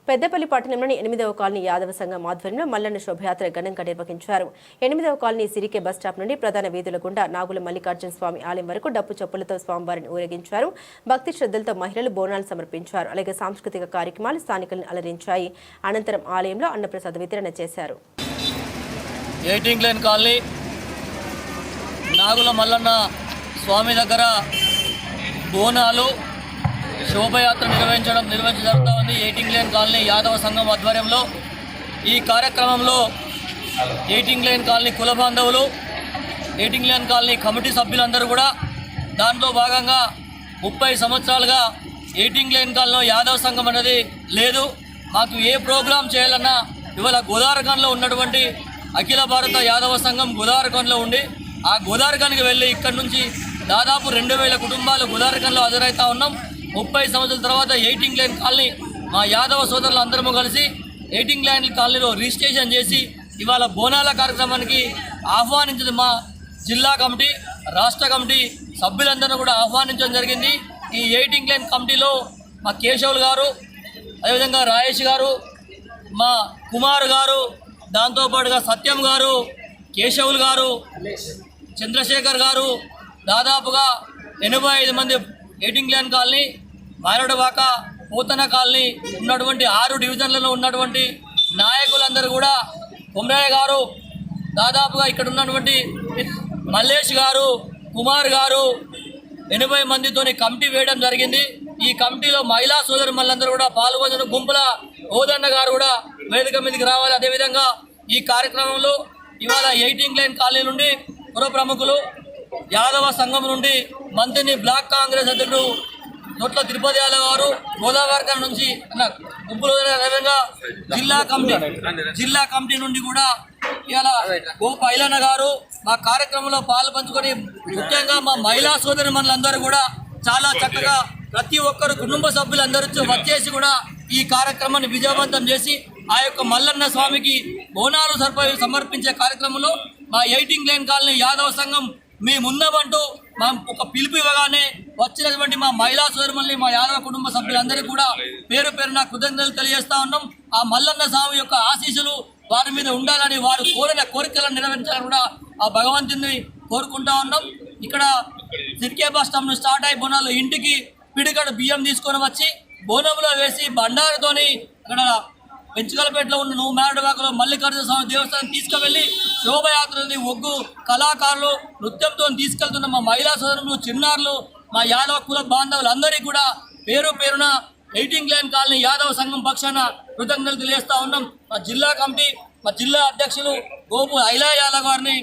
పెద్దపల్లి పట్టణంలోని 8వ కాలనీ యాదవ సంఘం ఆధ్వర్యంలో మల్లన్న శోభయాత్ర ఘనంగా నిర్వహించారు. 8వ కాలనీ సిరికే బస్ స్టాప్ నుండి ప్రధాన వీధుల గుండా నాగుల మల్లికార్జున స్వామి ఆలయం వరకు డప్పు చప్పులతో స్వామివారిని ఊరేగించారు. భక్తి శ్రద్ధలతో మహిళలు బోనాలు సమర్పించారు. అలాగే సాంస్కృతిక కార్యక్రమాలు స్థానికులను అలరించాయి. అనంతరం ఆలయంలో అన్నప్రసాద వితరణ చేశారు. నాగుల మల్లన్న స్వామి దగ్గర బోనాలు శోభయాత్ర నిర్వహించడం ఉంది. 18 లేన్ కాలనీ యాదవ సంఘం ఆధ్వర్యంలో ఈ కార్యక్రమంలో 18 లేన్ కాలనీ కుల బాంధవులు, 18 లేన్ కాలనీ కమిటీ సభ్యులందరూ కూడా దాంట్లో భాగంగా 30 సంవత్సరాలుగా 18 లేన్ కాలనీలో యాదవ సంఘం అనేది లేదు. మాకు ఏ ప్రోగ్రాం చేయాలన్నా ఇవాళ గోదావరిఖండ్లో ఉన్నటువంటి అఖిల భారత యాదవ సంఘం గోదావరిఖండ్లో ఉండి ఆ గోదావరిఖండ్కి వెళ్ళి ఇక్కడ నుంచి దాదాపు 2000 కుటుంబాలు గోదావరిఖండ్లో హాజరవుతా ఉన్నాం. 30 సంవత్సరాల తర్వాత 18 లేన్ కాలనీ మా యాదవ సోదరులు అందరము కలిసి 18 లేన్ కాలనీలో రిజిస్ట్రేషన్ చేసి ఇవాళ బోనాల కార్యక్రమానికి ఆహ్వానించింది మా జిల్లా కమిటీ, రాష్ట్ర కమిటీ సభ్యులందరూ కూడా ఆహ్వానించడం జరిగింది. ఈ 18 లేన్ కమిటీలో మా కేశవులు గారు, అదేవిధంగా రాయేష్ గారు, మా కుమార్ గారు, దాంతోపాటుగా సత్యం గారు, కేశవులు గారు, చంద్రశేఖర్ గారు, దాదాపుగా 85 మంది 18 లేన్ కాలనీ, మారడవాక, పోతన కాలనీ ఉన్నటువంటి 6 డివిజన్లలో ఉన్నటువంటి నాయకులందరూ కూడా, కొమరయ్య గారు, దాదాపుగా ఇక్కడ ఉన్నటువంటి మల్లేష్ గారు, కుమార్ గారు 80 మందితోని కమిటీ వేయడం జరిగింది. ఈ కమిటీలో మహిళా సోదరు మళ్ళందరూ కూడా పాల్గొన్న గుంపుల ఓదన్న గారు కూడా వేదిక మీదకి రావాలి. అదేవిధంగా ఈ కార్యక్రమంలో ఇవాళ 18 లేన్ కాలనీ నుండి పుర ప్రముఖులు, యాదవ సంఘం నుండి మంత్రిని బ్లాక్ కాంగ్రెస్ అధ్యక్షుడు నోట్ల తిరుపతి యాదవ్ గారు, గోదావరిఖండ్ నుంచి గుంపులు, అదేవిధంగా జిల్లా కమిటీ నుండి కూడా ఇలా ఓ పైలన్న గారు మా కార్యక్రమంలో పాలు పంచుకొని ముఖ్యంగా మా మహిళా సోదరి మనులందరూ కూడా చాలా చక్కగా ప్రతి ఒక్కరు కుటుంబ సభ్యులందరూ వచ్చేసి కూడా ఈ కార్యక్రమాన్ని విజయవంతం చేసి ఆ యొక్క మల్లన్న స్వామికి బోనాలు సమర్పించే కార్యక్రమంలో మా 18 లేన్ కాలనీ యాదవ సంఘం మేమున్నామంటూ మా ఒక పిలుపు ఇవ్వగానే వచ్చినటువంటి మా మహిళా సోదరుమల్ని, మా యాదవ కుటుంబ సభ్యులందరికీ కూడా పేరు పేరున కృతజ్ఞతలు తెలియజేస్తా ఉన్నాం. ఆ మల్లన్న స్వామి యొక్క ఆశీస్సులు వారి మీద ఉండాలని, వారు కోరిన కోరికలను నెరవేర్చాలని కూడా ఆ భగవంతుని కోరుకుంటా ఉన్నాం. ఇక్కడ సిరికే బస్ స్టాప్ నుంచి స్టార్ట్ అయ్యి బోనాలు ఇంటికి పిడికడ బియ్యం తీసుకొని వచ్చి బోనంలో వేసి బండారుతోని ఇక్కడ పెంచుకలపేటలో ఉన్న మేరడవాకలో మల్లికార్జున స్వామి దేవస్థానం తీసుకువెళ్ళి శోభయాత్రని ఒగ్గు కళాకారులు నృత్యంతో తీసుకెళ్తున్న మా మహిళా సోదరులు, చిన్నారులు, మా యాదవ కుల బాంధవులందరికీ కూడా పేరు పేరున 18 లేన్ కాలనీ యాదవ సంఘం పక్షాన కృతజ్ఞతలు తెలియజేస్తా ఉన్నాం. మా జిల్లా కమిటీ, మా జిల్లా అధ్యక్షులు గోపు ఐలా యాదవ్ గారిని